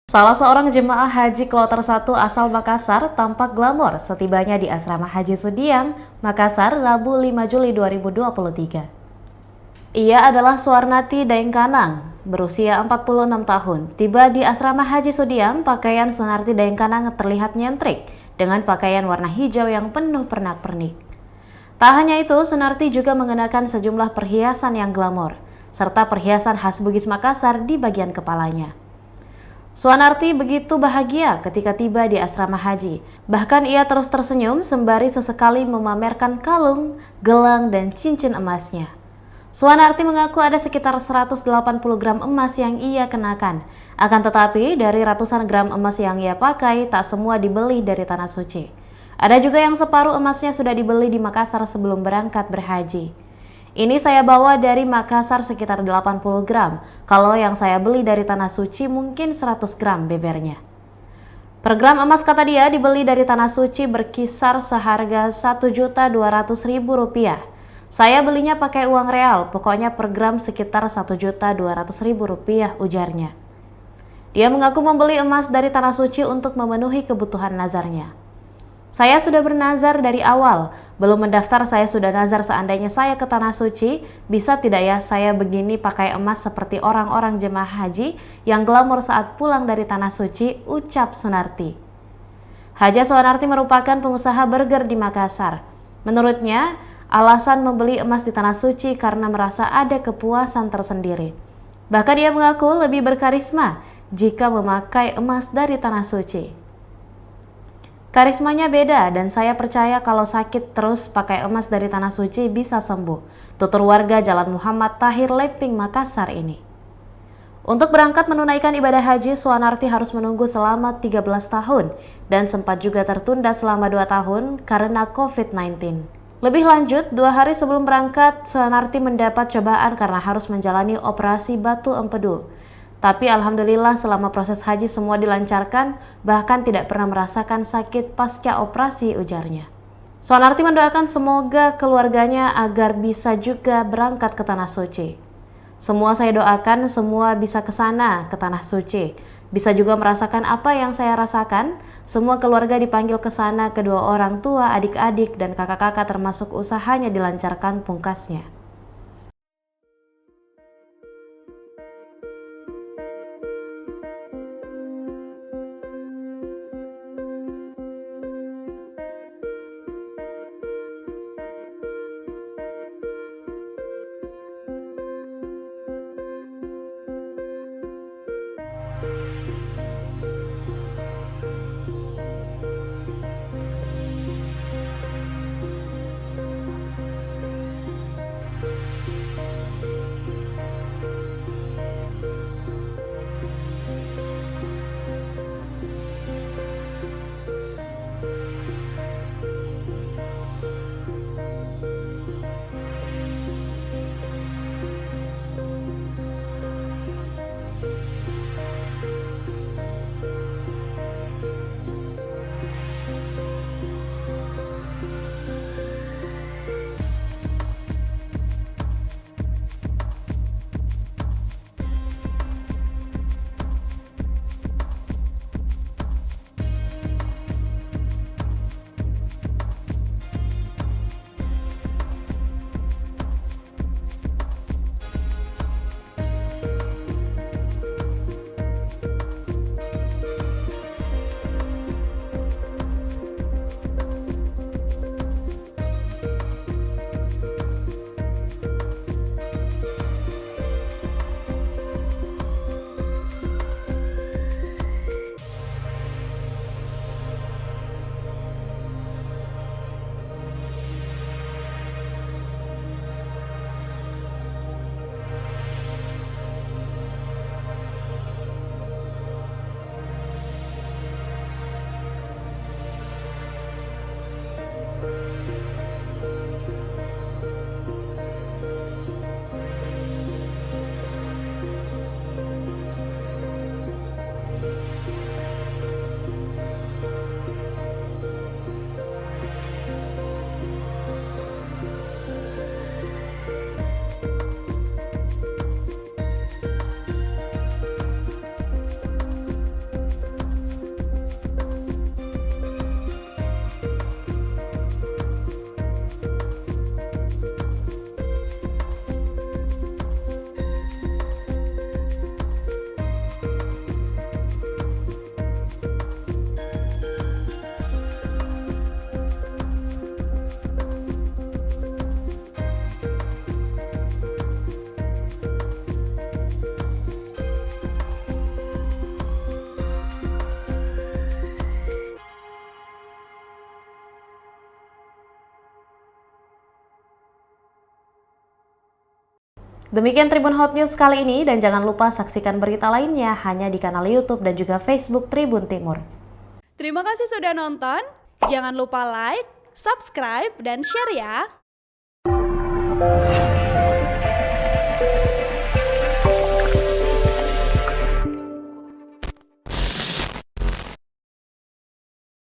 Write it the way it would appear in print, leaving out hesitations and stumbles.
Salah seorang jemaah haji kloter 1 asal Makassar tampak glamor setibanya di Asrama Haji Sudiang, Makassar, Rabu 5 Juli 2023. Ia adalah Suwarnati Daengkanang, berusia 46 tahun. Tiba di Asrama Haji Sudiang, pakaian Sunarti Daengkanang terlihat nyentrik dengan pakaian warna hijau yang penuh pernak-pernik. Tak hanya itu, Sunarti juga mengenakan sejumlah perhiasan yang glamor, serta perhiasan khas Bugis Makassar di bagian kepalanya. Suwarnati begitu bahagia ketika tiba di asrama haji. Bahkan ia terus tersenyum sembari sesekali memamerkan kalung, gelang, dan cincin emasnya. Suwarnati mengaku ada sekitar 180 gram emas yang ia kenakan. Akan tetapi dari ratusan gram emas yang ia pakai, tak semua dibeli dari Tanah Suci. Ada juga yang separuh emasnya sudah dibeli di Makassar sebelum berangkat berhaji. Ini saya bawa dari Makassar sekitar 80 gram, kalau yang saya beli dari Tanah Suci mungkin 100 gram bebernya. Per gram emas, kata dia, dibeli dari Tanah Suci berkisar seharga Rp1.200.000. Saya belinya pakai uang real, pokoknya per gram sekitar Rp1.200.000, ujarnya. Dia mengaku membeli emas dari Tanah Suci untuk memenuhi kebutuhan nazarnya. Saya sudah bernazar dari awal, belum mendaftar saya sudah nazar seandainya saya ke Tanah Suci, bisa tidak ya saya begini pakai emas seperti orang-orang jemaah haji yang glamor saat pulang dari Tanah Suci, ucap Sunarti. Haja Suwarnati merupakan pengusaha burger di Makassar. Menurutnya, alasan membeli emas di Tanah Suci karena merasa ada kepuasan tersendiri. Bahkan dia mengaku lebih berkarisma jika memakai emas dari Tanah Suci. Karismanya beda dan saya percaya kalau sakit terus pakai emas dari Tanah Suci bisa sembuh, tutur warga Jalan Muhammad Tahir Lemping, Makassar ini. Untuk berangkat menunaikan ibadah haji, Suwarnati harus menunggu selama 13 tahun dan sempat juga tertunda selama 2 tahun karena COVID-19. Lebih lanjut, 2 hari sebelum berangkat, Suwarnati mendapat cobaan karena harus menjalani operasi batu empedu. Tapi alhamdulillah selama proses haji semua dilancarkan, bahkan tidak pernah merasakan sakit pasca operasi, ujarnya. Suwarnati mendoakan semoga keluarganya agar bisa juga berangkat ke Tanah Suci. Semua saya doakan semua bisa ke sana, ke Tanah Suci. Bisa juga merasakan apa yang saya rasakan. Semua keluarga dipanggil ke sana, kedua orang tua, adik-adik, dan kakak-kakak termasuk usahanya dilancarkan, pungkasnya. Demikian Tribun Hot News kali ini dan jangan lupa saksikan berita lainnya hanya di kanal YouTube dan juga Facebook Tribun Timur. Terima kasih sudah nonton. Jangan lupa like, subscribe, dan share ya.